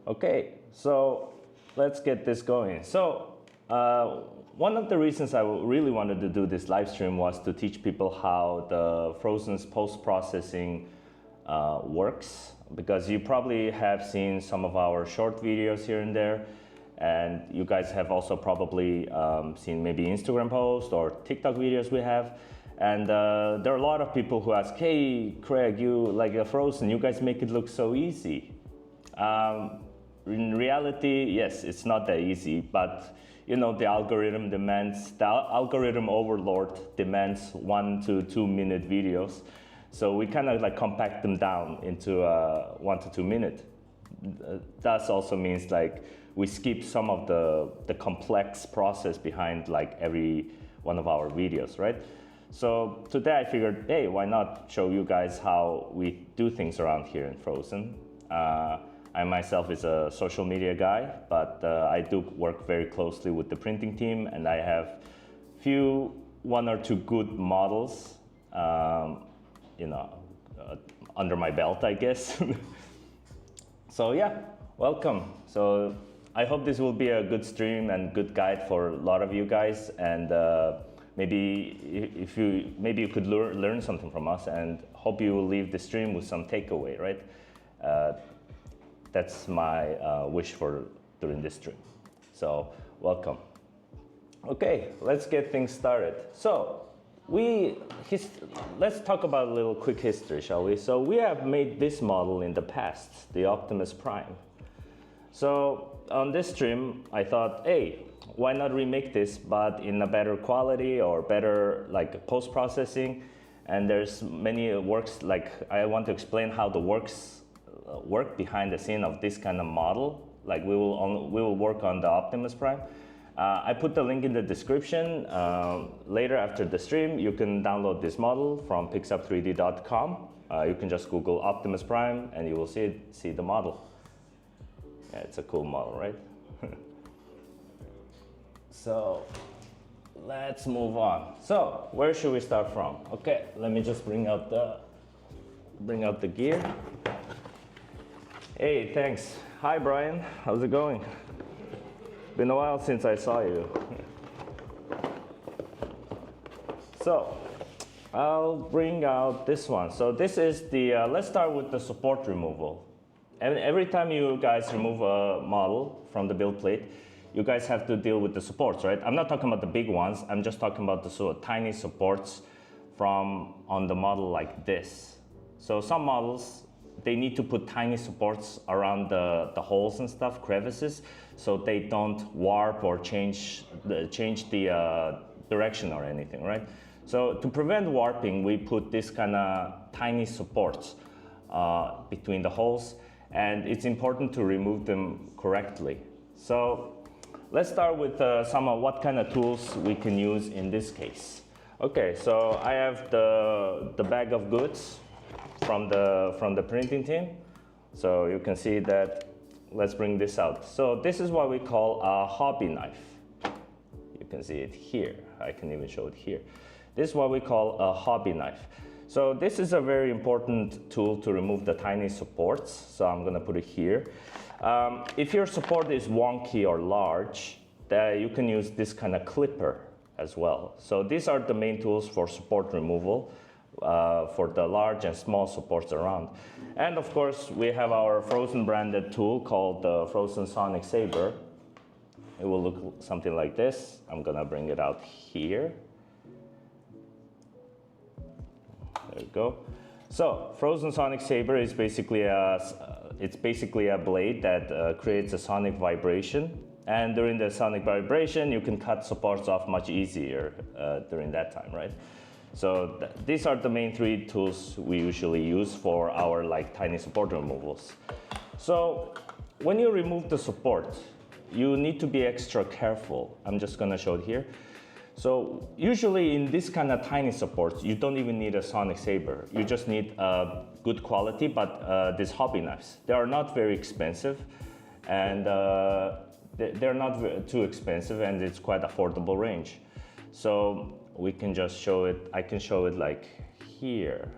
Okay, so let's get this going. So one of the reasons I really wanted to do this live stream was to teach people how the Frozen's post-processing works, because you probably have seen some of our short videos here and there, and you guys have also probably seen maybe Instagram posts or TikTok videos we have. And there are a lot of people who ask, hey, Craig, you like a Frozen, you guys make it look so easy. In reality, yes, it's not that easy, but you know, the algorithm overlord demands 1 to 2 minute videos. So we kind of like compact them down into 1 to 2 minute. That also means like we skip some of the complex process behind like every one of our videos, right? So today I figured, hey, why not show you guys how we do things around here in Frozen. I myself is a social media guy, but I do work very closely with the printing team, and I have one or two good models, you know, under my belt, I guess. So yeah, welcome. So I hope this will be a good stream and good guide for a lot of you guys, and maybe you could learn something from us, and hope you will leave the stream with some takeaway, right? That's my wish for during this stream. So welcome. Okay, let's get things started. So let's talk about a little quick history, shall we? So we have made this model in the past, the Optimus Prime. So on this stream, I thought, hey, why not remake this, but in a better quality or better like post-processing? And there's many works, like I want to explain how the work behind the scene of this kind of model. Like we will work on the Optimus Prime. I put the link in the description. Later after the stream, you can download this model from pixup3d.com. You can just Google Optimus Prime and you will see the model. Yeah, it's a cool model, right? So let's move on. So where should we start from? Okay, let me just bring out the gear. Hey, thanks. Hi, Brian. How's it going? Been a while since I saw you. So I'll bring out this one. So this is the, let's start with the support removal. And every time you guys remove a model from the build plate, you guys have to deal with the supports, right? I'm not talking about the big ones. I'm just talking about the sort of tiny supports on the model like this. So some models, they need to put tiny supports around the holes and stuff, crevices, so they don't warp or change the direction or anything, right? So to prevent warping, we put this kind of tiny supports between the holes, and it's important to remove them correctly. So let's start with some of what kind of tools we can use in this case. Okay, so I have the bag of goods from the printing team. So you can see that, let's bring this out. So this is what we call a hobby knife. You can see it here. I can even show it here. This is what we call a hobby knife. So this is a very important tool to remove the tiny supports. So I'm gonna put it here. If your support is wonky or large, you can use this kind of clipper as well. So these are the main tools for support removal. For the large and small supports around. And of course, we have our Frozen branded tool called the Frozen Sonic Saber. It will look something like this. I'm gonna bring it out here. There we go. So Frozen Sonic Saber is basically a blade that creates a sonic vibration. And during the sonic vibration, you can cut supports off much easier during that time, right? So these are the main three tools we usually use for our like tiny support removals. So when you remove the support, you need to be extra careful. I'm just gonna show it here. So usually in this kind of tiny supports, you don't even need a sonic saber. You just need good quality, but these hobby knives, they are not very expensive, and they're not too expensive, and it's quite affordable range. So we can just show it, I can show it like here.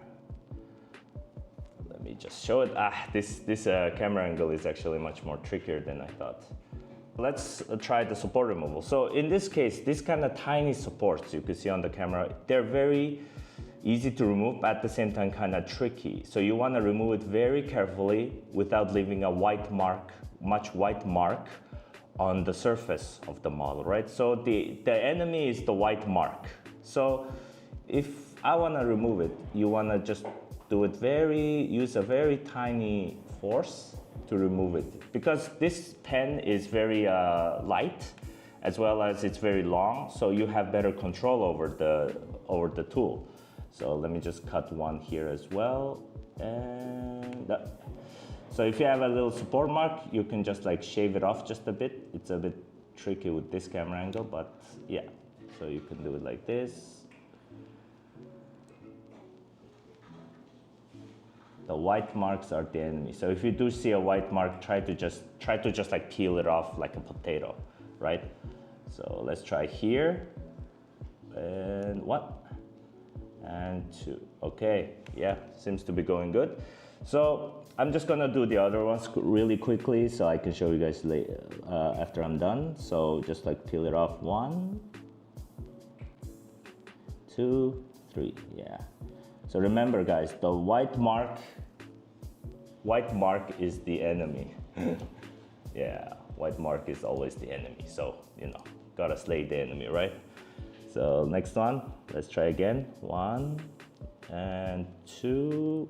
Let Let me just show it. This camera angle is actually much more trickier than I thought. Let's try the support removal. So in this case, these kind of tiny supports you can see on the camera, they're very easy to remove, but at the same time kind of tricky. So you want to remove it very carefully without leaving a much white mark on the surface of the model, right? So the enemy is the white mark. So if I want to remove it, you want to just do it use a very tiny force to remove it, because this pen is very light, as well as it's very long, so you have better control over the tool. So let me just cut one here as well, and so if you have a little support mark, you can just like shave it off just a bit. It's a bit tricky with this camera angle, but yeah, so you can do it like this. The white marks are the enemy. So if you do see a white mark, try to just like peel it off like a potato, right? So let's try here, and 1 and 2. Okay, yeah, seems to be going good. So I'm just gonna do the other ones really quickly so I can show you guys later, after I'm done. So just like peel it off, 1, 2, 3, yeah. So remember guys, the white mark is the enemy. Yeah, white mark is always the enemy. So, you know, gotta slay the enemy, right? So next one, let's try again. 1 and 2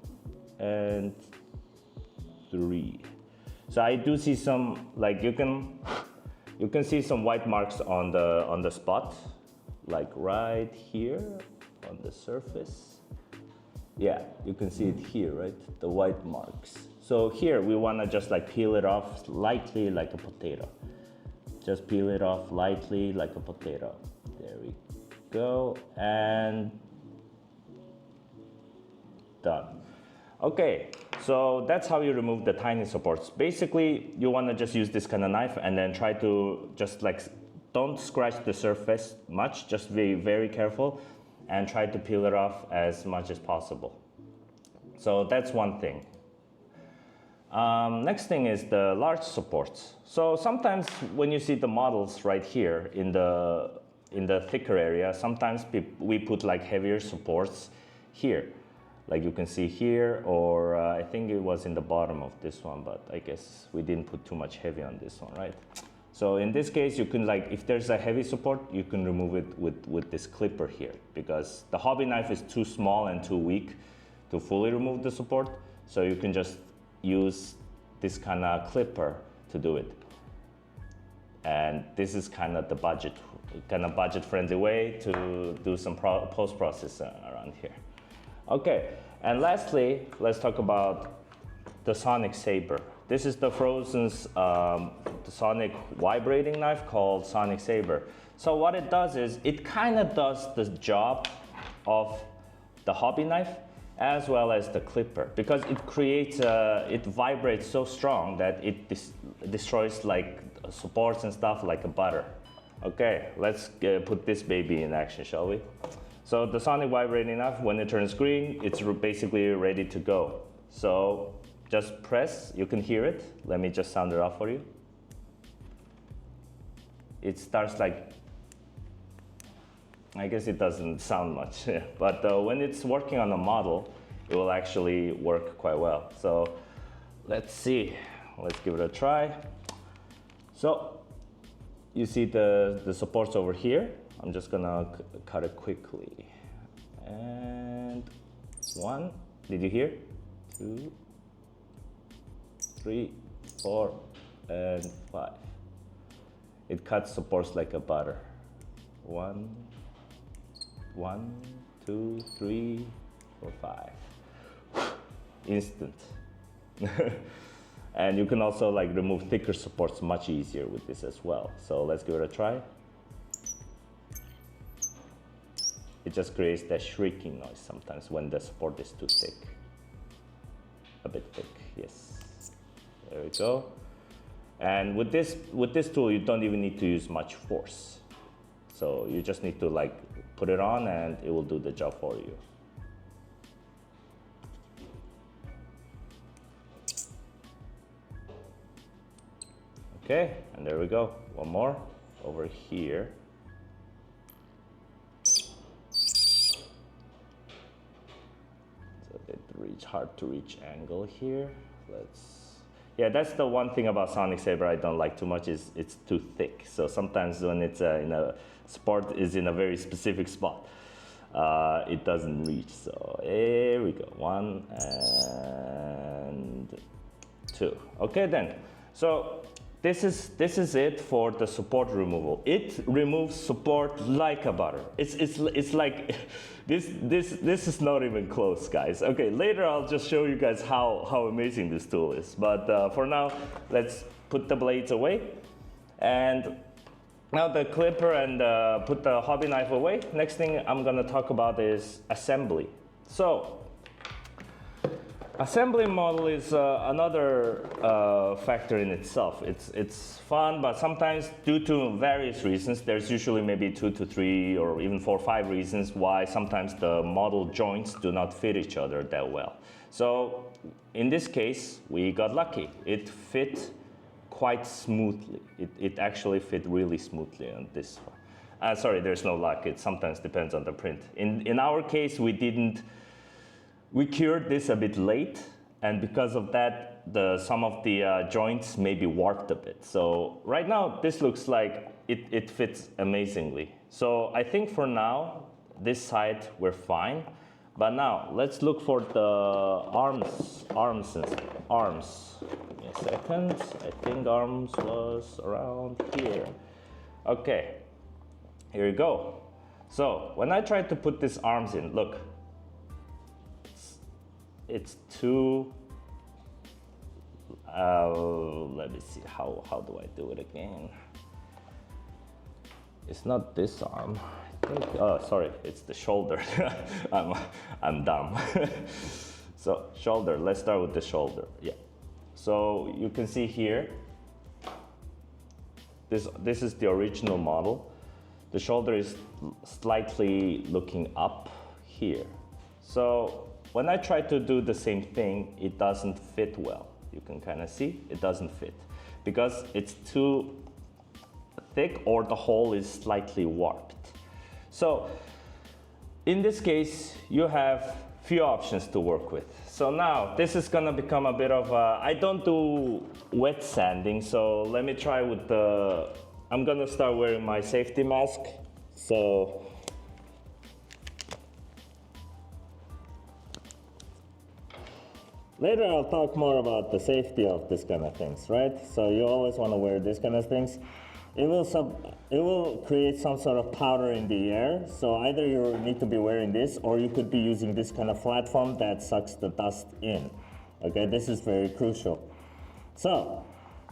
and 3. So I do see some, like you can see some white marks on the spot, like right here on the surface. Yeah, you can see it here, right? The white marks. So here we want to just like peel it off lightly like a potato. Just peel it off lightly like a potato. There we go, and done. Okay, so that's how you remove the tiny supports. Basically, you want to just use this kind of knife and then try to just like, don't scratch the surface much, just be very careful and try to peel it off as much as possible. So that's one thing. Next thing is the large supports. So sometimes when you see the models right here in the thicker area, sometimes we put like heavier supports here. Like you can see here, or I think it was in the bottom of this one, but I guess we didn't put too much heavy on this one, right? So in this case, you can like, if there's a heavy support, you can remove it with this clipper here, because the hobby knife is too small and too weak to fully remove the support. So you can just use this kind of clipper to do it. And this is kind of the budget-friendly way to do some post-processing around here. Okay, and lastly, let's talk about the sonic saber. This is the Phrozen's the sonic vibrating knife called Sonic Saber. So what it does is it kind of does the job of the hobby knife as well as the clipper, because it creates it vibrates so strong that it destroys like supports and stuff like a butter. Okay, let's put this baby in action, shall we? So the sonic vibrating knife, when it turns green, it's basically ready to go. So just press, you can hear it. Let me just sound it off for you. It starts like, I guess it doesn't sound much, but when it's working on a model, it will actually work quite well. So let's see, let's give it a try. So you see the supports over here. I'm just gonna cut it quickly. And 1, did you hear? 2, 3, 4, and 5. It cuts supports like a butter. 1, 2, 3, 4, 5. Instant. And you can also like remove thicker supports much easier with this as well. So let's give it a try. It just creates that shrieking noise sometimes when the support is too thick. A bit thick, yes. There we go. And with this tool, you don't even need to use much force. So you just need to like put it on and it will do the job for you. Okay, and there we go. One more over here. So it hard to reach angle here. Yeah, that's the one thing about Sonic Saber I don't like too much is it's too thick. So sometimes when it's in a sport is in a very specific spot, it doesn't reach. So here we go, 1 and 2. Okay then. So this is it for the support removal. It removes support like a butter. It's like this is not even close, guys. Okay, later I'll just show you guys how amazing this tool is. But for now, let's put the blades away. And now the clipper and put the hobby knife away. Next thing I'm gonna talk about is assembly. So assembly model is another factor in itself. It's fun, but sometimes due to various reasons, there's usually maybe 2 to 3 or even 4 or 5 reasons why sometimes the model joints do not fit each other that well. So in this case, we got lucky. It fit quite smoothly. It actually fit really smoothly on this one. Sorry, there's no luck. It sometimes depends on the print. In our case, we cured this a bit late, and because of that, some of the joints may be warped a bit. So right now, this looks like it fits amazingly. So I think for now, this side, we're fine. But now, let's look for the arms. Give me a second. I think arms was around here. Okay, here we go. So when I tried to put these arms in, look, it's too, let me see, how do I do it again? It's not this arm. I think, oh, sorry, it's the shoulder. I'm dumb. So shoulder, let's start with the shoulder. Yeah. So you can see here, this is the original model. The shoulder is slightly looking up here. So when I try to do the same thing, it doesn't fit well. You can kind of see it doesn't fit because it's too thick or the hole is slightly warped. So in this case, you have few options to work with. So now this is gonna become a bit of a, I don't do wet sanding, so let me try with I'm gonna start wearing my safety mask. So later I'll talk more about the safety of this kind of things, right? So you always want to wear this kind of things. It will create some sort of powder in the air. So either you need to be wearing this or you could be using this kind of platform that sucks the dust in. Okay, this is very crucial. So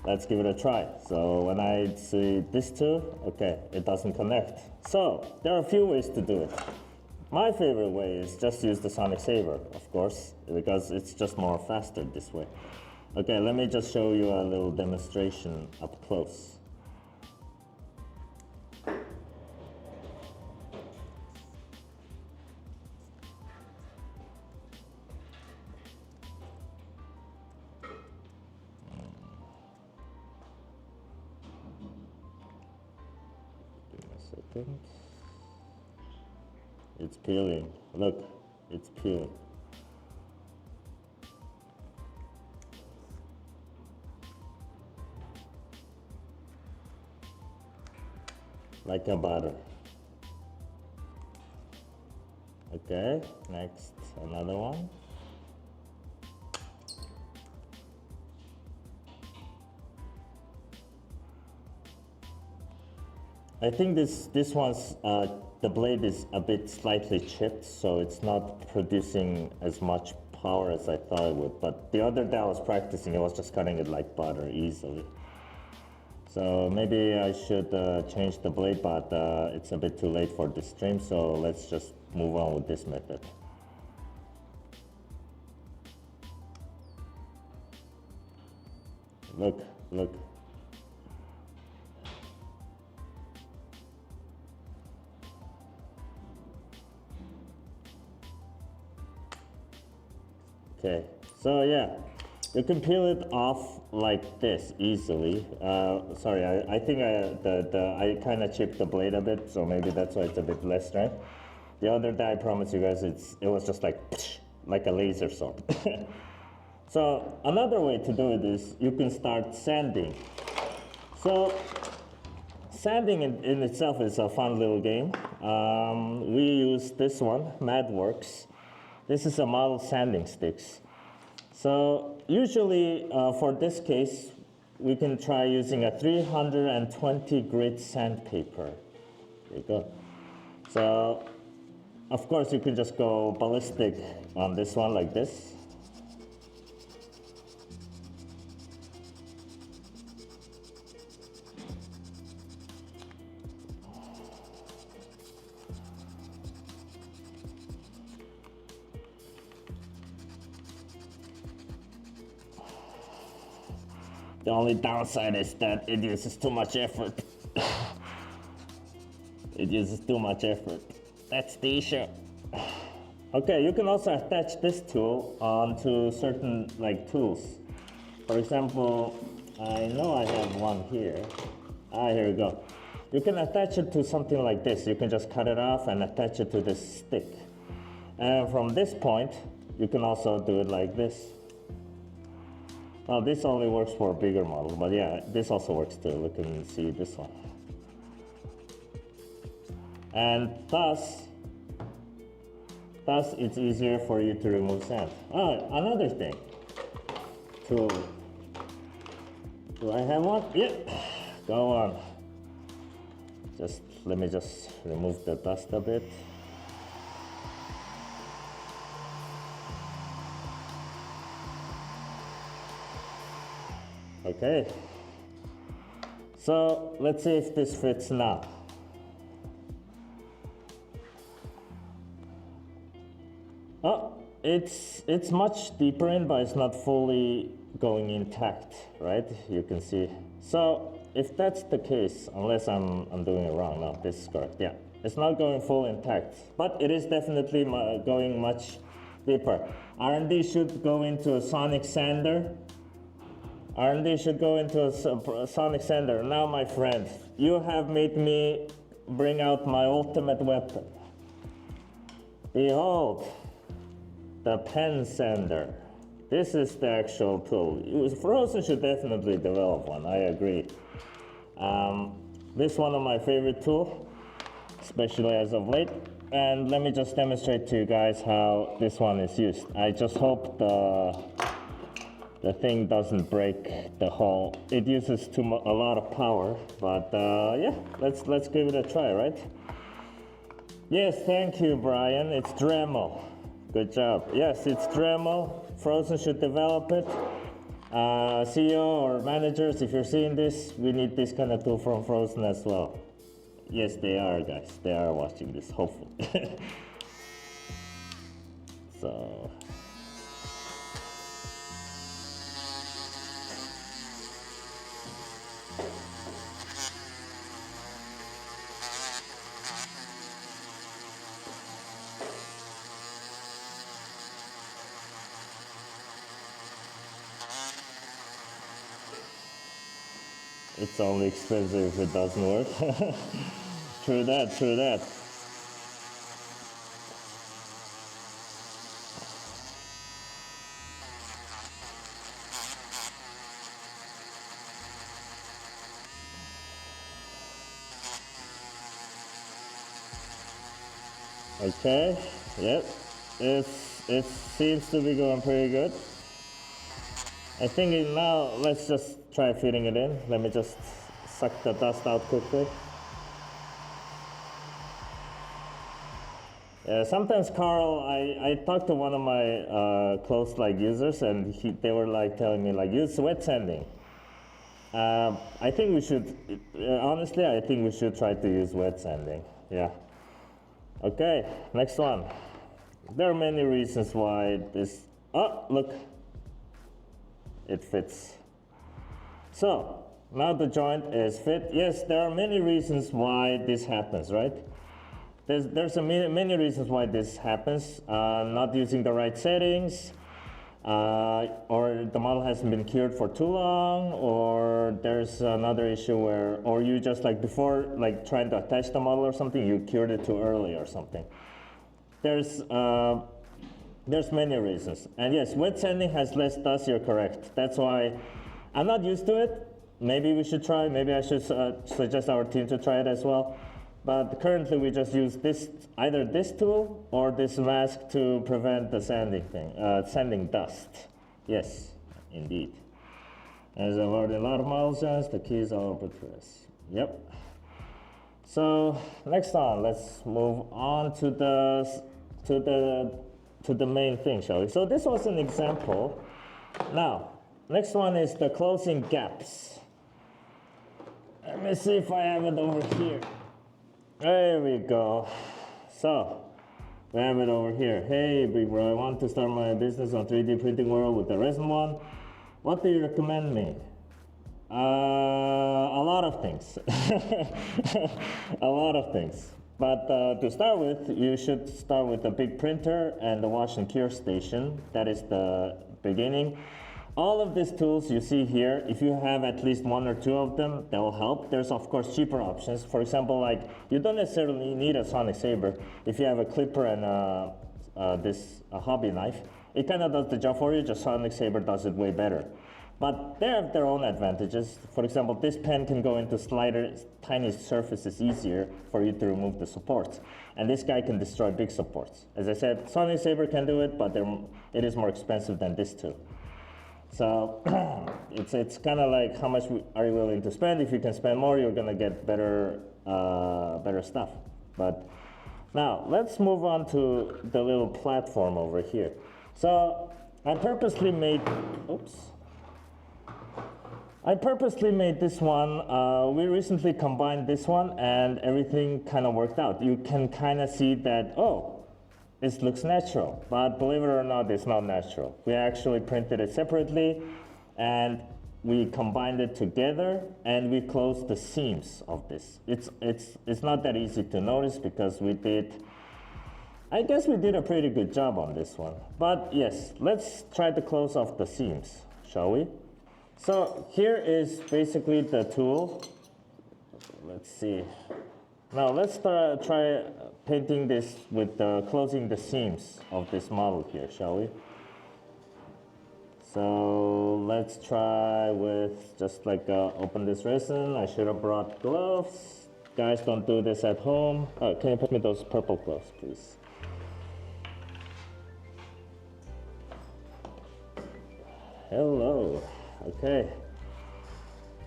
let's give it a try. So when I see this two, okay, it doesn't connect. So there are a few ways to do it. My favorite way is just use the Sonic Saber, of course, because it's just more faster this way. Okay, let me just show you a little demonstration up close. Give me a second. It's peeling. Look, it's peeling. Like a butter. Okay, next, another one. I think this one's, the blade is a bit slightly chipped, so it's not producing as much power as I thought it would. But the other day I was practicing, I was just cutting it like butter easily. So maybe I should change the blade, but it's a bit too late for this stream, so let's just move on with this method. Look, look. Okay, so yeah, You can peel it off like this easily. Sorry, I think I kind of chipped the blade a bit, so maybe that's why it's a bit less strength. The other day, I promise you guys, it was just like a laser sword. So another way to do it is you can start sanding. So sanding in itself is a fun little game. We use this one, MadWorks. This is a model sanding sticks. So usually for this case, we can try using a 320 grit sandpaper. There you go. So of course you can just go ballistic on this one like this. The only downside is that it uses too much effort. It uses too much effort. That's the issue. Okay, you can also attach this tool onto certain tools. For example, I know I have one here. Here we go. You can attach it to something like this. You can just cut it off and attach it to this stick. And from this point, you can also do it like this. Well, this only works for a bigger model, but yeah, this also works too. Look and see this one. And thus it's easier for you to remove sand. Another thing. Tool. Do I have one? Yep. Go on. Let me just remove the dust a bit. Okay, so let's see if this fits now. Oh, it's much deeper in, but it's not fully going intact, right? You can see. So if that's the case, unless I'm doing it wrong, no, this is correct. Yeah, it's not going full intact, but it is definitely going much deeper. R&D should go into a sonic sander. R&D should go into a sonic sander. Now, my friend, you have made me bring out my ultimate weapon. Behold, the pen sander. This is the actual tool. Phrozen should definitely develop one, I agree. This is one of my favorite tools, especially as of late. And let me just demonstrate to you guys how this one is used. I just hope the thing doesn't break the hull. It uses a lot of power, but yeah, let's give it a try, right? Yes, thank you, Brian. It's Dremel. Good job. Yes, it's Dremel. Phrozen should develop it. CEO or managers, if you're seeing this, we need this kind of tool from Phrozen as well. Yes, they are, guys. They are watching this, hopefully. So. It's only expensive if it doesn't work. True that, true that. Okay, yep, it seems to be going pretty good. I think now let's just try fitting it in. Let me just suck the dust out quickly. Sometimes Carl, I talked to one of my close users, and they were telling me use wet sanding. I think we should, honestly, I think we should try to use wet sanding. Yeah. Okay, next one. There are many reasons why this. Oh, look. It fits. So now the joint is fit. Yes, there are many reasons why this happens, right? There's many reasons why this happens. Not using the right settings, or the model hasn't been cured for too long, or there's another issue where, or you just like before like trying to attach the model or something, you cured it too early or something. There's many reasons. And yes, wet sanding has less dust, you're correct. That's why I'm not used to it. Maybe we should try, maybe I should suggest our team to try it as well. But currently we just use this, either this tool or this mask to prevent the sanding thing, sanding dust. Yes, indeed. As I've already a lot of milestones, the keys are open to us. Yep. So next on, let's move on to the main thing, shall we? So this was an example. Now, next one is the closing gaps. Let me see if I have it over here. There we go. So, we have it over here. Hey, big bro, I want to start my business on 3D printing world with the Resin one. What do you recommend me? A lot of things. A lot of things. But to start with, you should start with a big printer and the wash and cure station. That is the beginning. All of these tools you see here, if you have at least one or two of them, that will help. There's of course cheaper options. For example, like you don't necessarily need a sonic saber. If you have a clipper and a hobby knife, it kind of does the job for you. Just sonic saber does it way better. But they have their own advantages. For example, this pen can go into slider, tiny surfaces easier for you to remove the supports. And this guy can destroy big supports. As I said, sonic saber can do it, but it is more expensive than this too. So it's kind of like how much are you willing to spend. If you can spend more, you're gonna get better stuff. But now let's move on to the little platform over here. So I purposely made this one. We recently combined this one and everything kind of worked out. You can kind of see that, oh, this looks natural, but believe it or not, it's not natural. We actually printed it separately and we combined it together and we closed the seams of this. It's not that easy to notice because I guess we did a pretty good job on this one. But yes, let's try to close off the seams, shall we? So here is basically the tool. Let's see. Now let's try painting this with closing the seams of this model here, shall we? So let's try with just like open this resin. I should have brought gloves. Guys, don't do this at home. Oh, can you put me those purple gloves, please? Hello. Okay.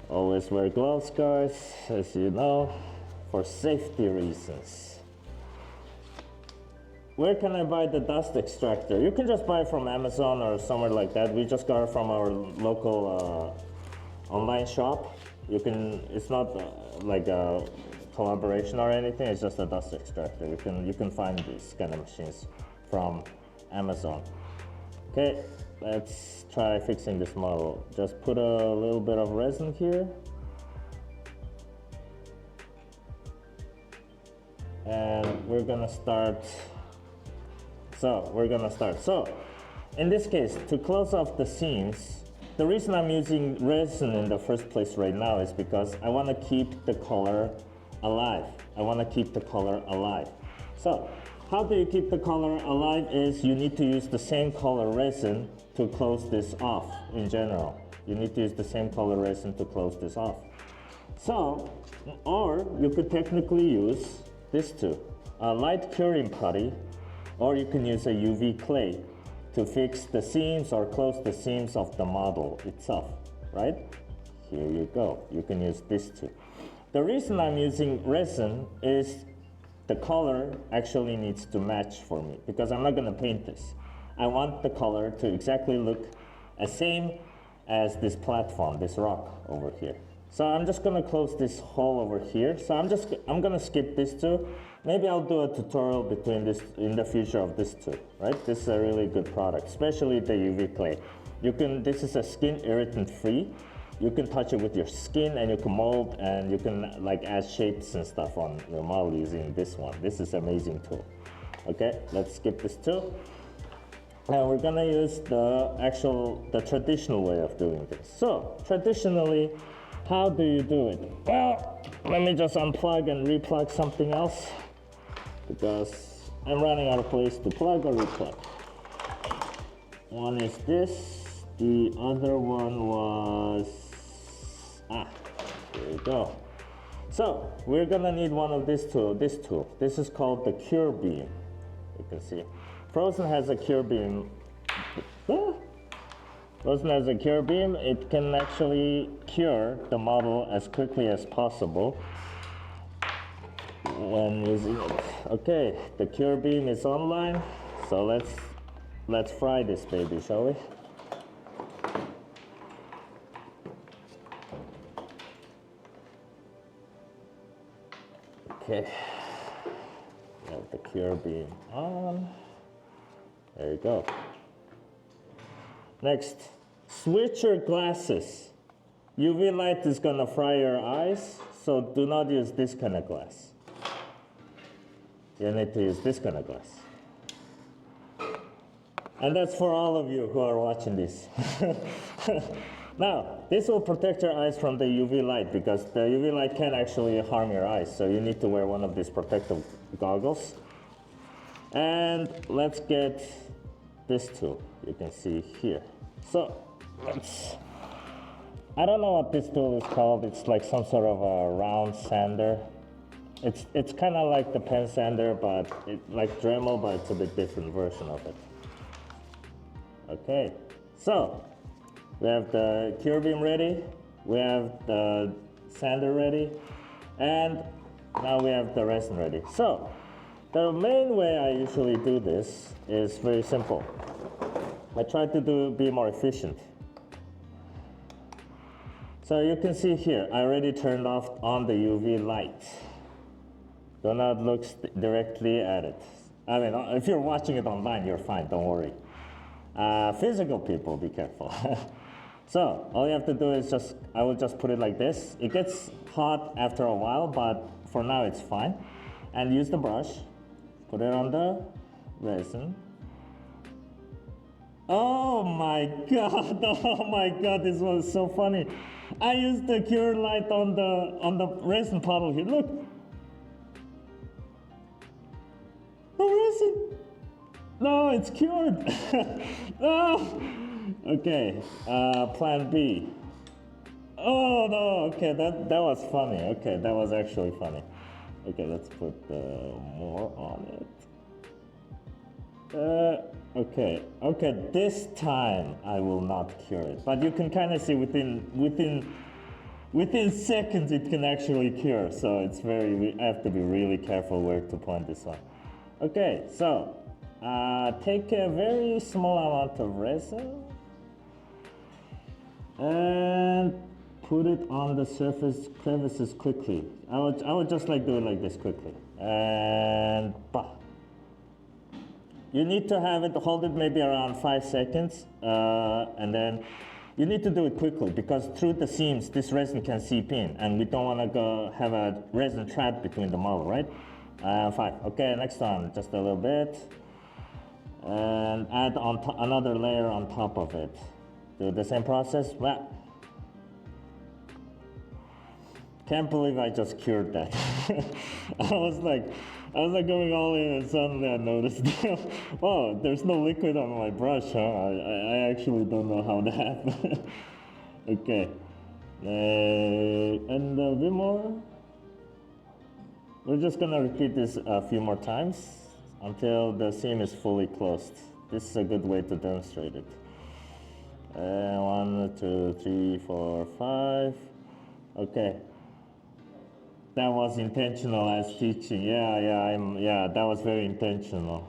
Always wear gloves, guys, as you know, for safety reasons. Where can I buy the dust extractor? You can just buy it from Amazon or somewhere like that. We just got it from our local online shop. It's not like a collaboration or anything. It's just a dust extractor. You can find these kind of machines from Amazon. Okay, let's try fixing this model. Just put a little bit of resin here. And we're gonna start. So in this case, to close off the seams, the reason I'm using resin in the first place right now is because I want to keep the color alive. So how do you keep the color alive is you need to use the same color resin to close this off in general. You need to use the same color resin to close this off. So, or you could technically use this too, a light curing putty, or you can use a UV clay to fix the seams or close the seams of the model itself, right? Here you go, you can use this too. The reason I'm using resin is the color actually needs to match for me because I'm not gonna paint this. I want the color to exactly look the same as this platform, this rock over here. So I'm just gonna close this hole over here. So I'm gonna skip this too. Maybe I'll do a tutorial between this in the future of this too, right? This is a really good product, especially the UV clay. This is a skin irritant free. You can touch it with your skin and you can mold and you can like add shapes and stuff on your model using this one. This is an amazing tool. Okay, let's skip this too. And we're gonna use the traditional way of doing this. So, traditionally, how do you do it? Well, let me just unplug and replug something else because I'm running out of place to plug or replug. One is this, the other one was, here we go. So, we're gonna need one of this tool. This is called the cure beam. You can see. Phrozen has a cure beam. Frozen has a cure beam. It can actually cure the model as quickly as possible when using it. Okay, the cure beam is online. So let's fry this baby, shall we? Okay. We have the cure beam on. There you go. Next, switch your glasses. UV light is gonna fry your eyes, so do not use this kind of glass. You need to use this kind of glass. And that's for all of you who are watching this. Now, this will protect your eyes from the UV light because the UV light can actually harm your eyes, so you need to wear one of these protective goggles. And let's get this tool, you can see here. So, I don't know what this tool is called. It's like some sort of a round sander. It's kind of like the pen sander, but like Dremel, but it's a bit different version of it. Okay, so we have the cure beam ready, we have the sander ready, and now we have the resin ready. So the main way I usually do this is very simple. I try to be more efficient. So you can see here, I already turned on the UV light. Do not look directly at it. I mean, if you're watching it online, you're fine, don't worry. Physical people, be careful. So all you have to do is I will just put it like this. It gets hot after a while, but for now it's fine. And use the brush, put it on the resin. Oh my God, oh my God, this was so funny. I used the cure light on the resin puddle here, look. The resin. No, it's cured. No. Okay, plan B. Oh no, okay, that was funny. Okay, that was actually funny. Okay, let's put more on it. Okay, this time I will not cure it. But you can kind of see within seconds it can actually cure. So I have to be really careful where to point this on. Okay, so take a very small amount of resin and put it on the surface crevices quickly. I would just like do it like this quickly. And bah. You need to hold it maybe around 5 seconds, and then you need to do it quickly because through the seams this resin can seep in, and we don't want to have a resin trap between the model, right? 5. Okay, next one, just a little bit, and add another layer on top of it. Do the same process. Well, can't believe I just cured that. I was like going all in, and suddenly I noticed, oh, there's no liquid on my brush, huh? I actually don't know how that happened. Okay, and a bit more. We're just gonna repeat this a few more times until the seam is fully closed. This is a good way to demonstrate it. 1, 2, 3, 4, 5. Okay. That was intentional as teaching. Yeah, that was very intentional.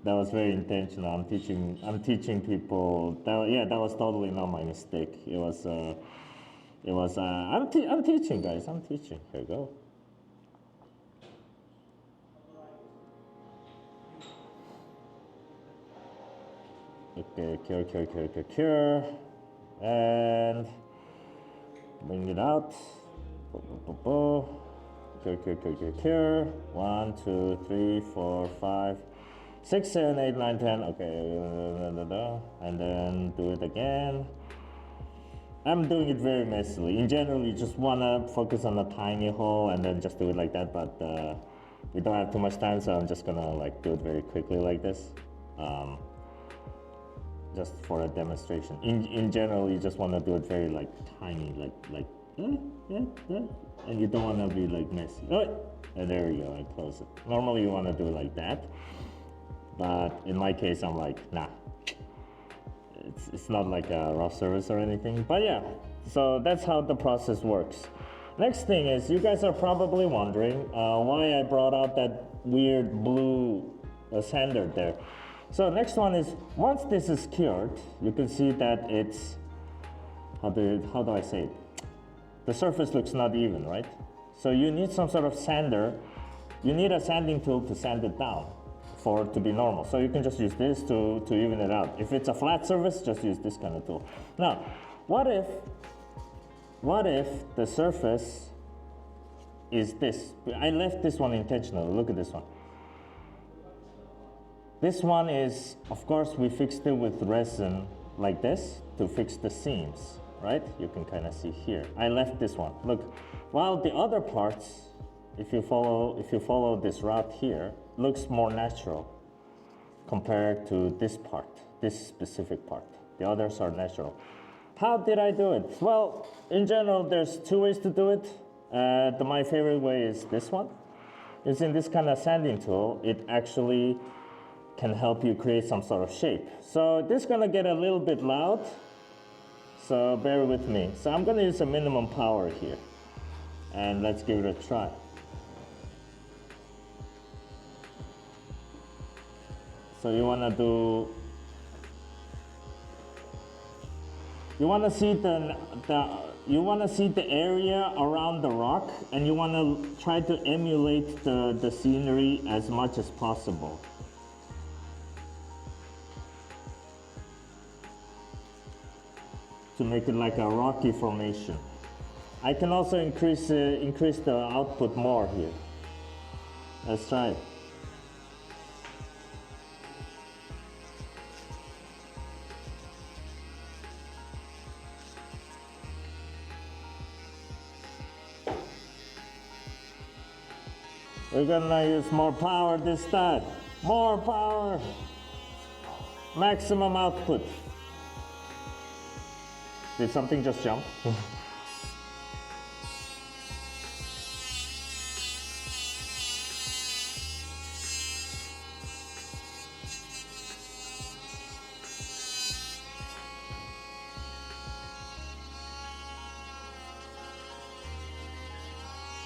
That was very intentional. I'm teaching people. That was totally not my mistake. I'm teaching, guys. I'm teaching. Here you go. Okay, cure. And bring it out. Cure. 1, 2, 3, 4, 5, 6, 7, 8, 9, 10. Okay, and then do it again. I'm doing it very messily. In general, you just wanna focus on a tiny hole and then just do it like that. But we don't have too much time, so I'm just gonna like do it very quickly like this, just for a demonstration. In general, you just wanna do it very like tiny, and you don't wanna be like messy. Oh, and there we go. I close it. Normally, you wanna do it like that. But in my case, I'm like, nah, it's not like a rough surface or anything. But yeah, so that's how the process works. Next thing is, you guys are probably wondering why I brought out that weird blue sander there. So next one is, once this is cured, you can see that it's, how do I say it? The surface looks not even, right? So you need some sort of sander. You need a sanding tool to sand it down for it to be normal. So you can just use this to even it out. If it's a flat surface, just use this kind of tool. Now, what if the surface is this? I left this one intentionally. Look at this one. This one is, of course, we fixed it with resin like this to fix the seams, right? You can kind of see here. I left this one. Look, while the other parts, if you follow this route here, looks more natural compared to this part, this specific part. The others are natural. How did I do it? Well, in general, there's two ways to do it. My favorite way is this one. Using this kind of sanding tool, it actually can help you create some sort of shape. So this is gonna get a little bit loud, so bear with me. So I'm gonna use a minimum power here, and let's give it a try. So you wanna see the area around the rock, and you wanna try to emulate the scenery as much as possible. To make it like a rocky formation. I can also increase the output more here. Let's try it. We're gonna use more power this time. More power. Maximum output. Did something just jump?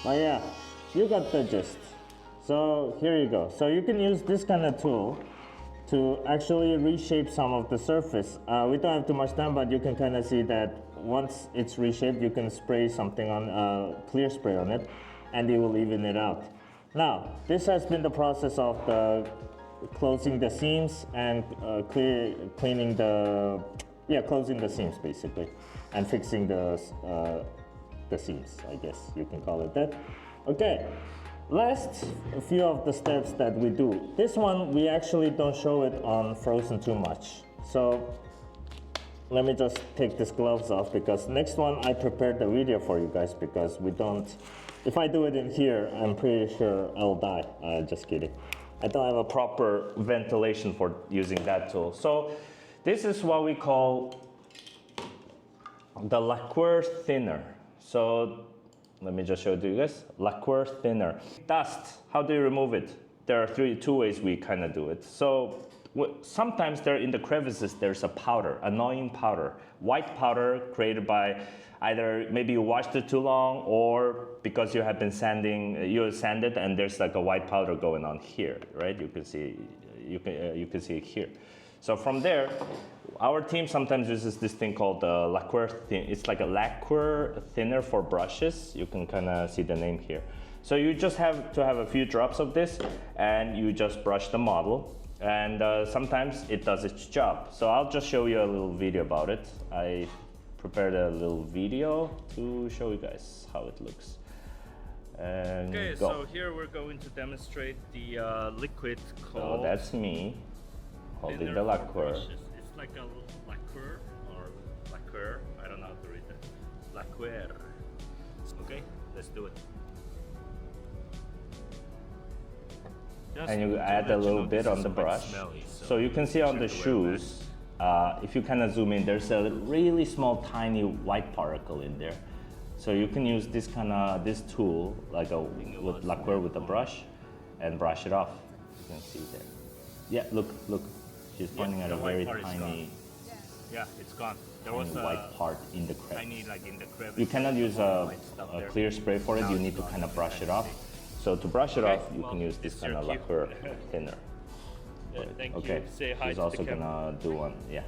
But yeah, you got the gist. So here you go. So you can use this kind of tool to actually reshape some of the surface. We don't have too much time, but you can kind of see that once it's reshaped, you can spray something on, clear spray on it, and it will even it out. Now, this has been the process of closing the seams and closing the seams basically, and fixing the seams, I guess you can call it that. Okay. Last few of the steps that we do. This one, we actually don't show it on Phrozen too much. So let me just take these gloves off, because next one I prepared the video for you guys, because if I do it in here, I'm pretty sure I'll die. Just kidding. I don't have a proper ventilation for using that tool. So this is what we call the lacquer thinner. So let me just show it to you guys. Lacquer thinner. Dust, how do you remove it? There are two ways we kind of do it. So sometimes there in the crevices, there's a powder, annoying powder. White powder created by either maybe you washed it too long, or because you have been you sanded and there's like a white powder going on here, right? You can see it here. So from there, our team sometimes uses this thing called lacquer thin. It's like a lacquer thinner for brushes. You can kind of see the name here. So you just have to have a few drops of this, and you just brush the model. And sometimes it does its job. So I'll just show you a little video about it. I prepared a little video to show you guys how it looks. And Okay, go. so here we're going to demonstrate the liquid So called that's me holding thinner the for lacquer. brushes. It's like a lacquer or lacquer. I don't know how to read it. Lacquer. Okay, let's do it. Just And you to add let a you little know, bit this on is the quite brush. smelly, So you can see on the check the wear shoes, if you kind of zoom in, there's a really small tiny white particle in there. So you can use this tool, like with lacquer with a brush, and brush it off. You can see there. Yeah, look. She's pointing at the a white very part is tiny, gone. Yeah, it's gone. There was a white part in the crevice. tiny, like in the crevice. You cannot use white stuff a there. clear spray for it. Now You it's need to gone. kind of brush You it can off. see. So to brush it Okay, off, you well, can use this it's kind your of cue. lacquer thinner. Yeah, thank Okay, you. Say hi he's to also the camera. gonna do one, yeah.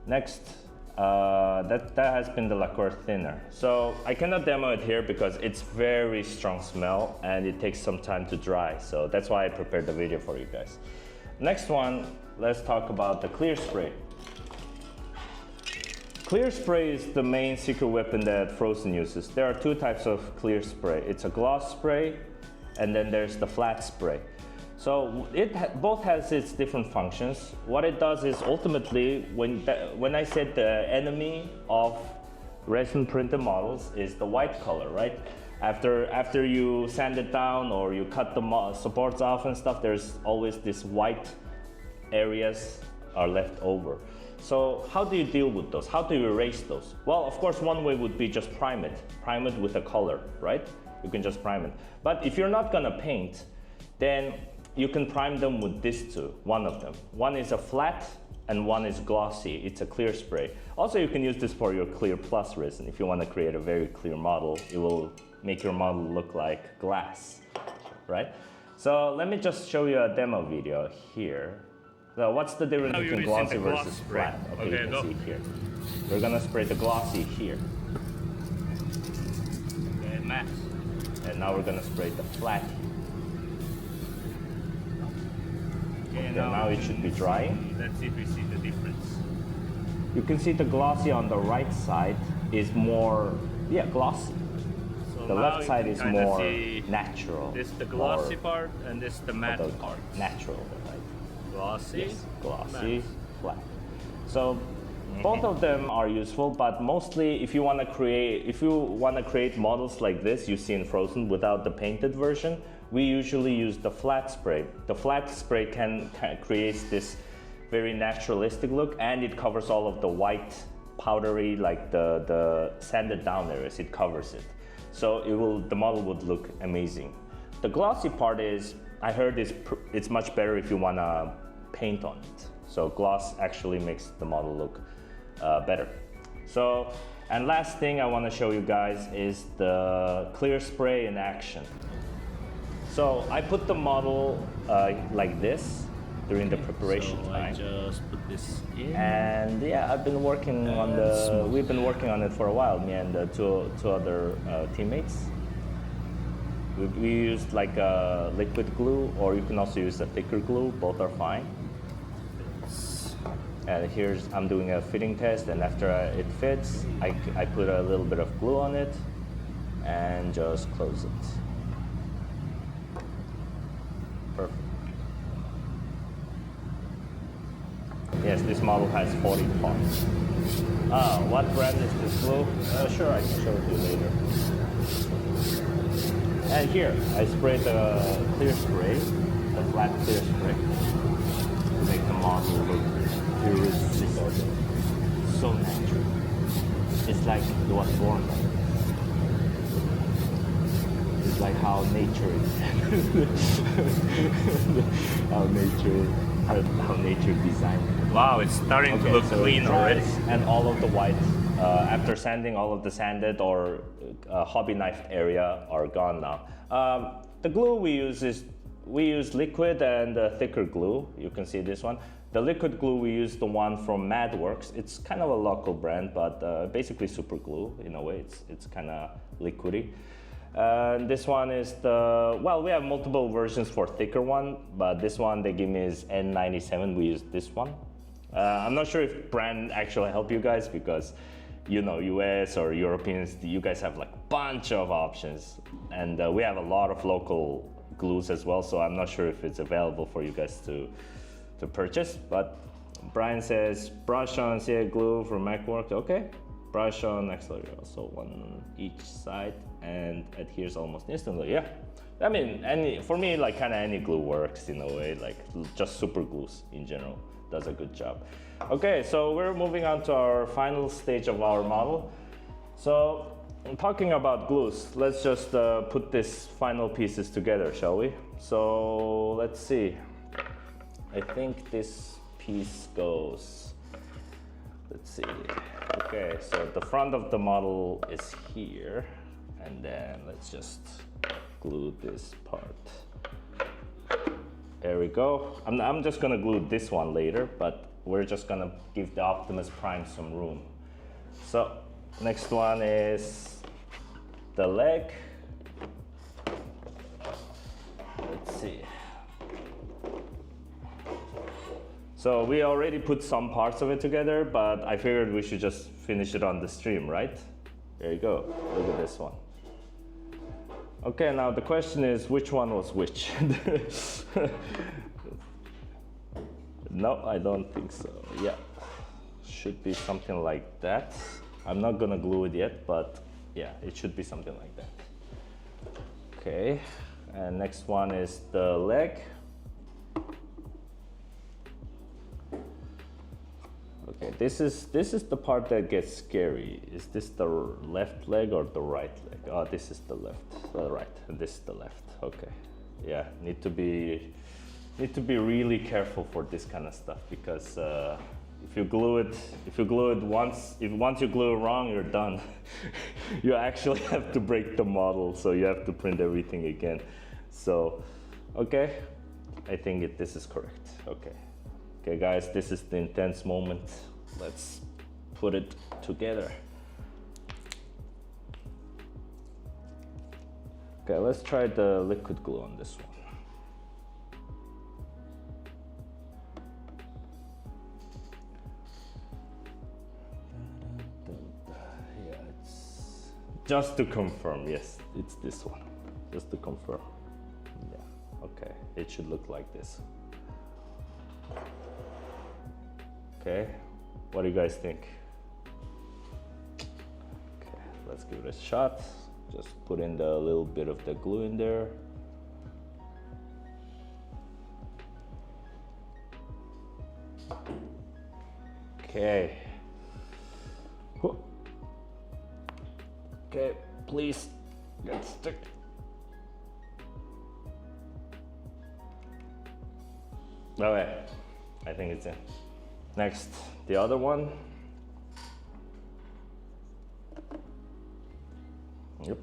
Next, that has been the lacquer thinner. So I cannot demo it here because it's very strong smell and it takes some time to dry. So that's why I prepared the video for you guys. Next one, let's talk about the clear spray. Clear spray is the main secret weapon that Phrozen uses. There are two types of clear spray. It's a gloss spray and then there's the flat spray. So both has its different functions. What it does is ultimately, when I said the enemy of resin printed models is the white color, right? After you sand it down or you cut the supports off and stuff, there's always this white areas are left over. So how do you deal with those? How do you erase those? Well, of course, one way would be just prime it with a color, right? You can just prime it. But if you're not gonna paint, then you can prime them with these two, one of them. One is a flat and one is glossy. It's a clear spray. Also, you can use this for your clear plus resin. If you want to create a very clear model, it will make your model look like glass, right? So let me just show you a demo video here. So what's the difference Now between you're using glossy the gloss versus spray. flat? Okay, Okay, you go. can see here. We're gonna spray the glossy here. Okay, matte. And now we're gonna spray the flat here. Okay, Okay, now it should be drying. Let's see if we see the difference. You can see the glossy on the right side is more, glossy. So The now left you side can is kinda more see natural. This is the glossy or part and this is the matte the part. natural, right? Glossy, Yes, glossy, matte. flat. So both of them are useful, but mostly if you want to create models like this you see in Phrozen without the painted version, we usually use the flat spray. The flat spray can creates this very naturalistic look, and it covers all of the white powdery, like the sanded down areas. It covers it, so the model would look amazing. The glossy part is, I heard, it's much better if you want to paint on it. So gloss actually makes the model look better. So, and last thing I want to show you guys is the clear spray in action. So I put the model like this during the preparation So time. I just put this in. And yeah, we've been working on it for a while, me and two other teammates. We used like a liquid glue, or you can also use a thicker glue, both are fine. And I'm doing a fitting test, and after it fits, I put a little bit of glue on it and just close it. Perfect. Yes, this model has 40 parts. What brand is this glue? Sure, I can show it to you later. And here, I sprayed the clear spray, the flat clear spray, to make the model look irresistible. So natural. It's like it was born like this. It's like how nature is. how nature designed it. Wow, it's starting to look so clean it already. dries, and all of the white, after sanding, all of the sanded or hobby knife area are gone now. The glue we use liquid and thicker glue. You can see this one. The liquid glue, we use the one from Madworks. It's kind of a local brand, but basically super glue in a way. It's kind of liquidy. This one is we have multiple versions for thicker one, but this one they give me is N97. We use this one. I'm not sure if brand actually help you guys, because you know, US or Europeans, you guys have like bunch of options, and we have a lot of local glues as well. So I'm not sure if it's available for you guys to purchase. But Brian says brush on CA glue from MacWorks. Okay, brush on accelerator, also one each side, and adheres almost instantly. Yeah, I mean, for me, like kind of any glue works in a way. Like just super glues in general does a good job. Okay, so we're moving on to our final stage of our model. So talking about glues, let's just put these final pieces together, shall we? So let's see. I think this piece goes, let's see. Okay, so the front of the model is here, and then let's just glue this part. There we go. I'm just gonna glue this one later, but we're just gonna give the Optimus Prime some room. So next one is the leg. Let's see. So we already put some parts of it together, but I figured we should just finish it on the stream, right? There you go. Look at this one. Okay, now the question is, which one was which? No, I don't think so. Yeah, should be something like that. I'm not gonna glue it yet, but yeah, it should be something like that. Okay, and next one is the leg. Okay, this is the part that gets scary. Is this the left leg or the right leg? Oh, this is the left, the right, and this is the left. Okay, yeah, need to be really careful for this kind of stuff, because if you glue it once you glue it wrong, you're done. You actually have to break the model, so you have to print everything again. So, okay, I think this is correct. Okay, guys, this is the intense moment. Let's put it together. Okay, let's try the liquid glue on this one. Yeah, it's just to confirm. Yes, it's this one. Just to confirm. Yeah, okay, it should look like this. Okay, what do you guys think? Okay, let's give it a shot. Just put in the little bit of the glue in there. Okay. Okay, please get stuck. Okay, I think it's in. Next, the other one. Yep.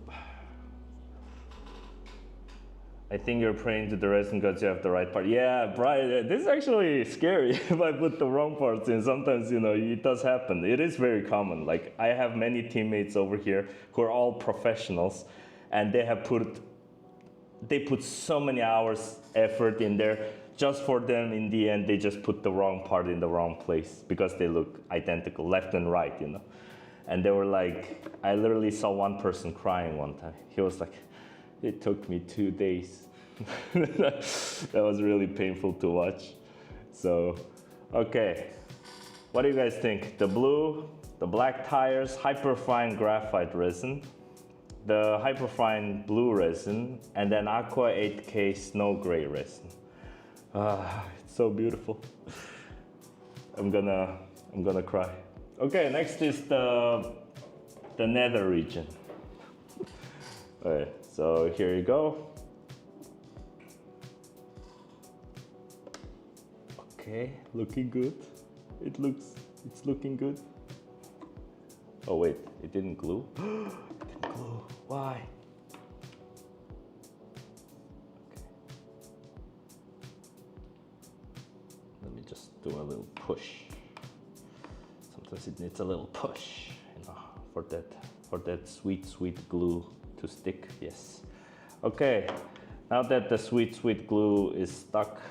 I think you're praying to the resin gods you have the right part. Yeah, Brian, this is actually scary if I put the wrong parts in. Sometimes, you know, it does happen. It is very common. Like, I have many teammates over here who are all professionals, and they put so many hours effort in there. Just for them, in the end, they just put the wrong part in the wrong place because they look identical, left and right, you know. And they were like, I literally saw one person crying one time. He was like, it took me 2 days. That was really painful to watch. So, okay. What do you guys think? The blue, the black tires, hyperfine graphite resin, the hyperfine blue resin, and then aqua 8K snow gray resin. It's so beautiful. I'm gonna cry. Okay, next is the nether region. Alright, so here you go. Okay, looking good. It's looking good. Oh wait, it didn't glue. It didn't glue. Why? Let me just do a little push. Sometimes it needs a little push, you know, for that sweet glue to stick. Yes. Okay. Now that the sweet glue is stuck,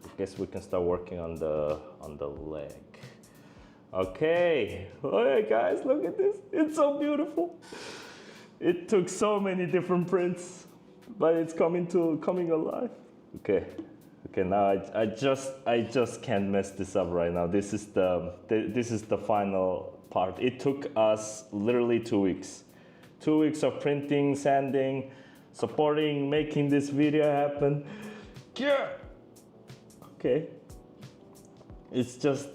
I guess we can start working on the leg. Okay. Alright guys, look at this. It's so beautiful. It took so many different prints, but it's coming alive. Okay. Okay, now I just can't mess this up right now. This is the final part. It took us literally 2 weeks. 2 weeks of printing, sanding, supporting, making this video happen. Yeah. Okay. It's just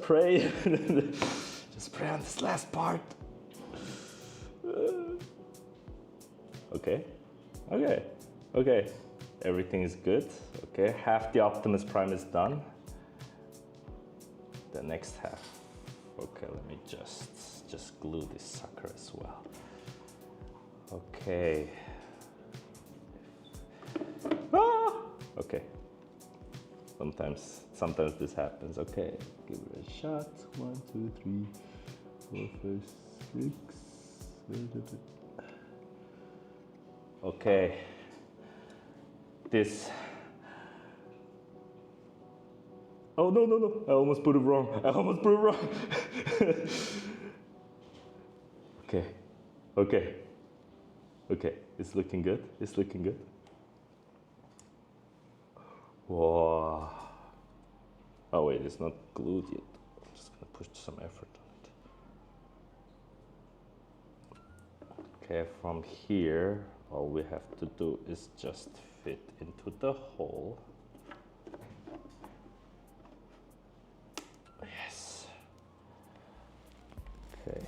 pray. Just pray on this last part. Okay. Okay. Okay. Everything is good. Okay. Half the Optimus Prime is done. The next half. Okay, let me just glue this sucker as well. Okay. Ah! Okay. Sometimes this happens. Okay, give it a shot. 1, 2, 3, 4, 5, 6. Okay. This. Oh no! I almost put it wrong. Okay. It's looking good. Whoa. Oh wait, it's not glued yet. I'm just gonna push some effort on it. Okay, from here, all we have to do is just fit into the hole. Yes. Okay.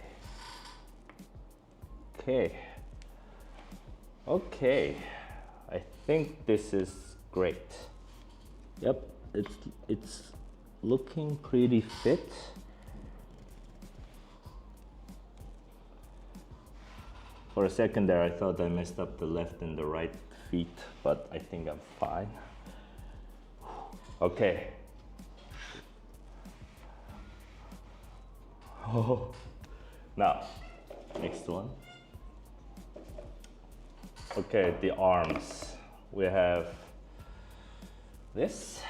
I think this is great. Yep, it's looking pretty fit. For a second there, I thought I messed up the left and the right feet, but I think I'm fine. Okay. Oh. Now, next one. Okay, the arms. We have this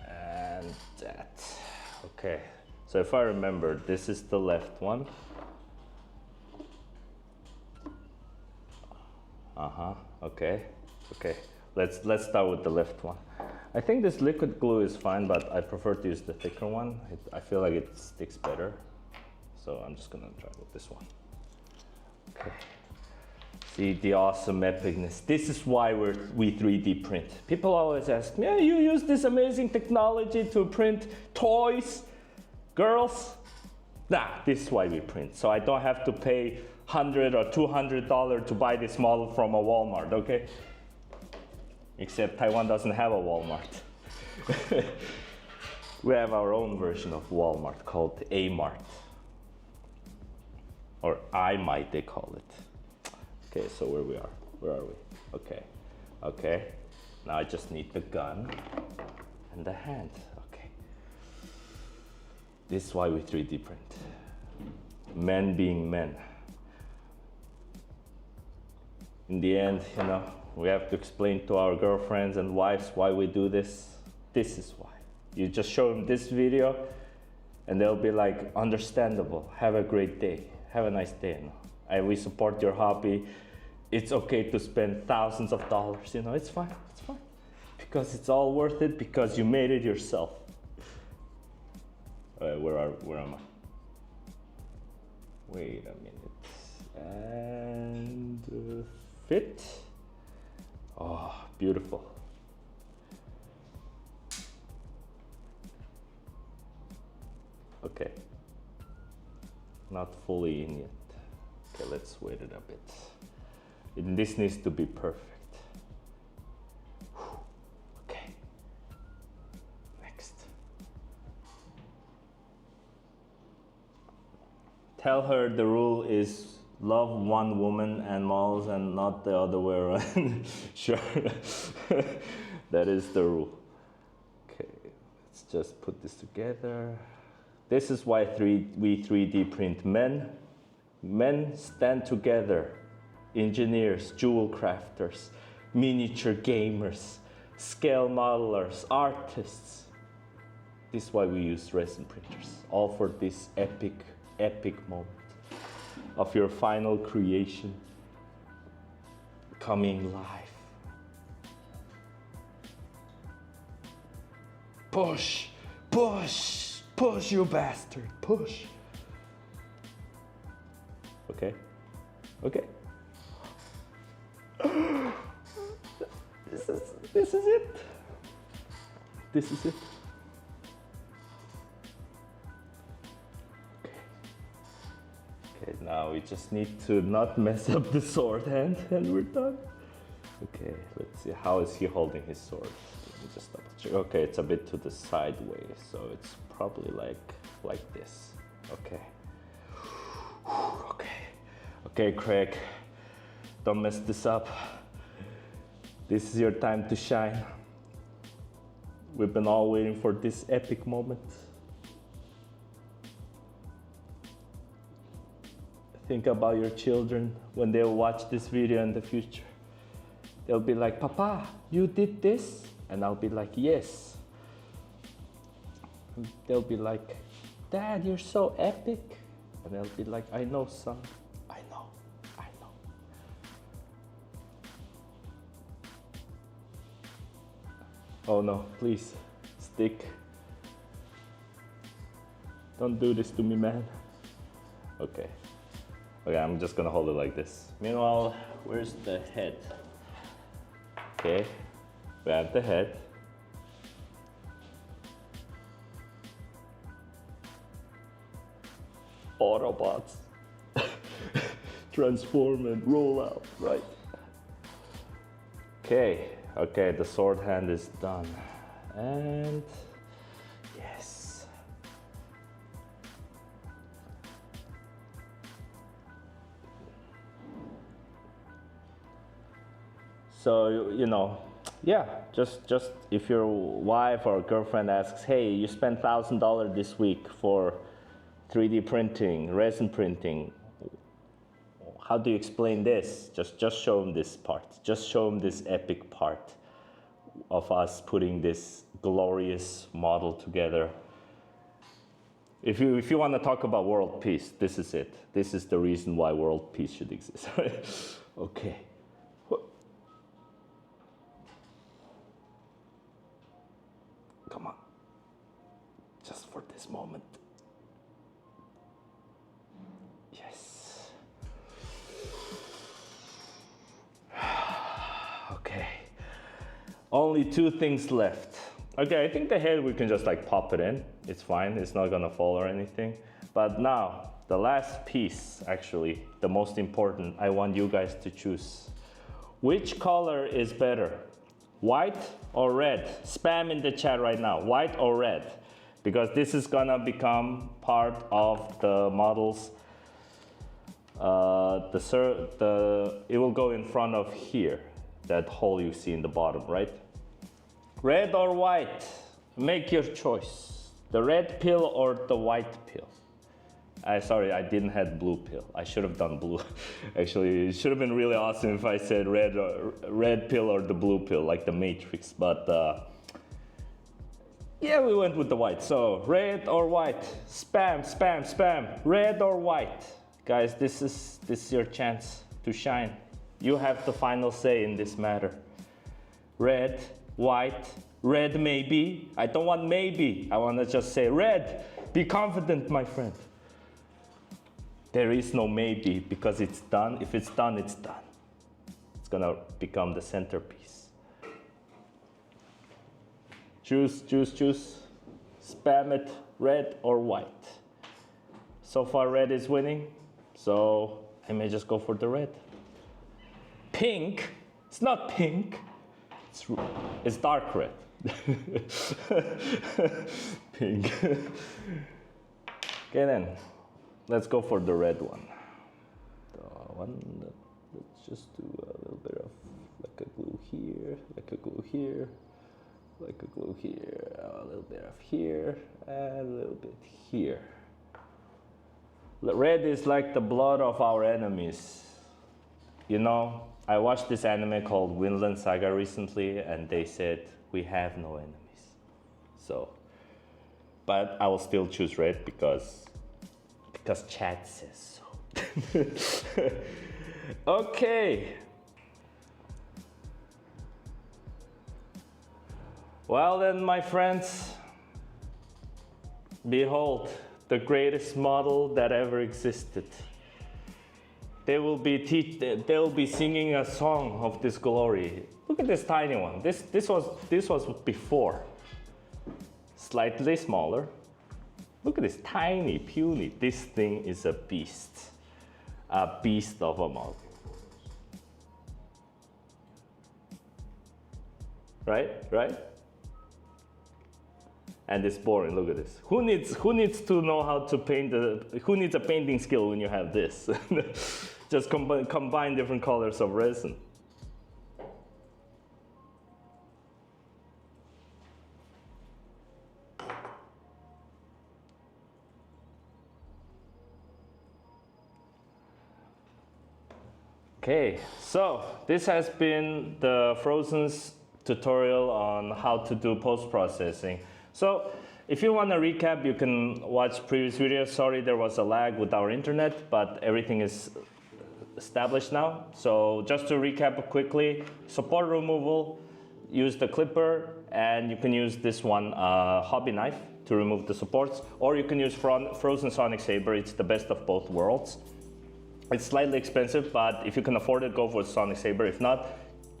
and that. Okay, so if I remember, this is the left one. Okay. Let's start with the left one. I think this liquid glue is fine, but I prefer to use the thicker one. I feel like it sticks better. So I'm just gonna try with this one. Okay. See the awesome epicness. This is why we 3D print. People always ask me, yeah, you use this amazing technology to print toys, girls. Nah, this is why we print. So I don't have to pay $100 or $200 to buy this model from a Walmart, okay? Except Taiwan doesn't have a Walmart. We have our own version of Walmart called A-Mart. Or I-Mite, they call it. Okay, so where are we? Okay. Now I just need the gun and the hand, okay. This is why we 3D print. Men being men. In the end, you know, we have to explain to our girlfriends and wives why we do this. This is why. You just show them this video and they'll be like, understandable, have a great day, have a nice day. You know? We support your hobby. It's okay to spend thousands of dollars, you know, it's fine. Because it's all worth it, because you made it yourself. All right, where am I? Wait a minute. And fit. Oh, beautiful. Okay. Not fully in yet. Okay, let's wait it a bit. This needs to be perfect. Whew. Okay. Next. Tell her the rule is love one woman and models and not the other way around. Sure. That is the rule. Okay, let's just put this together. This is why we 3D print men. Men stand together. Engineers, jewel crafters, miniature gamers, scale modelers, artists. This is why we use resin printers, all for this epic, epic moment of your final creation coming live. Push, push, push, you bastard, push. Okay, okay. This is it. This is it. Okay, now we just need to not mess up the sword hand and we're done. Okay, let's see, how is he holding his sword? Let me just double check. Okay, it's a bit to the sideways, so it's probably like this. Okay. Okay. Okay, Craig, don't mess this up. This is your time to shine. We've been all waiting for this epic moment. Think about your children when they'll watch this video in the future. They'll be like, Papa, you did this? And I'll be like, yes. And they'll be like, Dad, you're so epic. And they'll be like, I know, son. I know. I know. Oh no, please, stick. Don't do this to me, man. Okay. Okay, I'm just gonna hold it like this. Meanwhile, where's the head? Okay, we have the head. Autobots. Transform and roll out, right? Okay, okay, the sword hand is done. And yes. So, you know, yeah, just if your wife or girlfriend asks, hey, you spent $1,000 this week for 3D printing, resin printing, how do you explain this? Just show them this part. Just show them this epic part of us putting this glorious model together. If you want to talk about world peace, this is it. This is the reason why world peace should exist. Okay. Come on. Just for this moment. Yes. Okay. Only 2 things left. Okay, I think the head we can just like pop it in. It's fine, it's not gonna fall or anything. But now, the last piece, actually, the most important, I want you guys to choose. Which color is better? White or red? Spam in the chat right now, white or red? Because this is gonna become part of the models. It will go in front of here, that hole you see in the bottom, right? Red or white? Make your choice. The red pill or the white pill? Sorry, I didn't have blue pill. I should have done blue. Actually, it should have been really awesome if I said red pill or the blue pill, like the Matrix. But yeah, we went with the white. So red or white? Spam, spam, spam. Red or white? Guys, this is your chance to shine. You have the final say in this matter. Red, white, red maybe. I don't want maybe. I want to just say red. Be confident, my friend. There is no maybe because it's done. If it's done, it's done. It's gonna become the centerpiece. Choose, choose, choose. Spam it, red or white. So far, red is winning. So I may just go for the red. Pink, it's not pink. It's dark red. Pink. Okay then. Let's go for the red one. The one that, let's just do a little bit of like a glue here, like a glue here, like a glue here, a little bit of here, and a little bit here. Red is like the blood of our enemies. You know, I watched this anime called Vinland Saga recently, and they said we have no enemies. So but I will still choose red because Chad says so. Okay. Well then, my friends, behold the greatest model that ever existed. They will be singing a song of this glory. Look at this tiny one. This was before. Slightly smaller. Look at this tiny, puny. This thing is a beast of a model. Right? And it's boring. Look at this. Who needs to know how to paint? Who needs a painting skill when you have this? Just combine different colors of resin. Okay, so this has been the Phrozen's tutorial on how to do post-processing. So if you want to recap, you can watch previous videos. Sorry there was a lag with our internet, but everything is established now. So just to recap quickly, support removal, use the clipper, and you can use this one hobby knife to remove the supports, or you can use Phrozen Sonic Saber. It's the best of both worlds. It's slightly expensive, but if you can afford it, go for Sonic Saber. If not,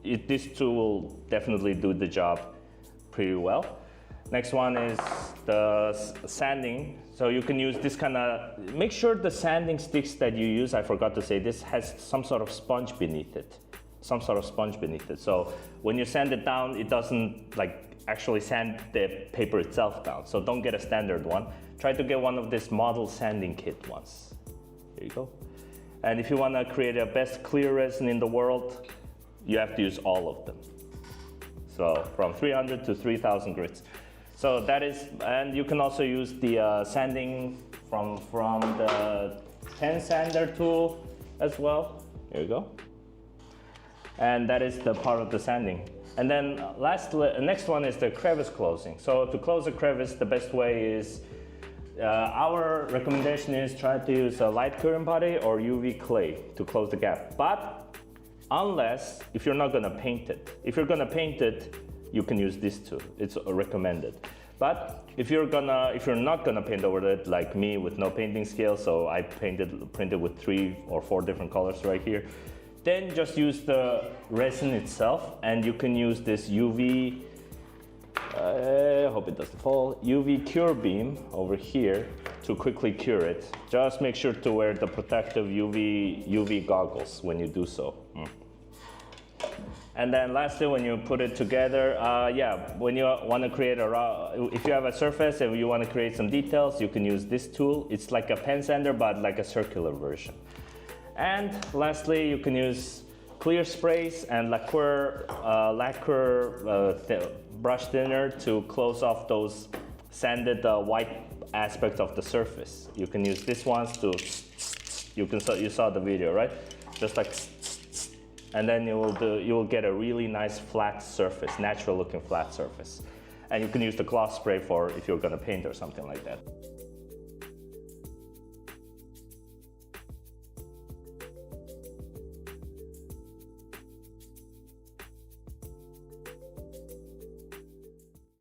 this tool will definitely do the job pretty well. Next one is the sanding. So you can use this kind of, make sure the sanding sticks that you use, I forgot to say, this has some sort of sponge beneath it. So when you sand it down, it doesn't like actually sand the paper itself down. So don't get a standard one. Try to get one of this model sanding kit ones. Here you go. And if you want to create a best clear resin in the world, you have to use all of them. So from 300 to 3000 grits. So that is, and you can also use the sanding from the pen sander tool as well. Here you go. And that is the part of the sanding. And then next one is the crevice closing. So to close a crevice, the best way is, our recommendation is try to use a light current putty or UV clay to close the gap. But unless, if you're not gonna paint it. If you're gonna paint it, you can use this too. It's recommended. But if you're not gonna paint over it, like me with no painting skill, so I printed with 3 or 4 different colors right here, then just use the resin itself, and you can use this UV, I hope it doesn't fall, UV cure beam over here to quickly cure it. Just make sure to wear the protective UV goggles when you do so. And then lastly, when you put it together, when you want to create if you have a surface and you want to create some details, you can use this tool. It's like a pen sander, but like a circular version. And lastly, you can use clear sprays and lacquer brush thinner to close off those sanded white aspects of the surface. You can use these ones to, you saw the video, right? Just like, and then you will get a really nice flat surface, natural looking flat surface. And you can use the gloss spray for if you're gonna paint or something like that.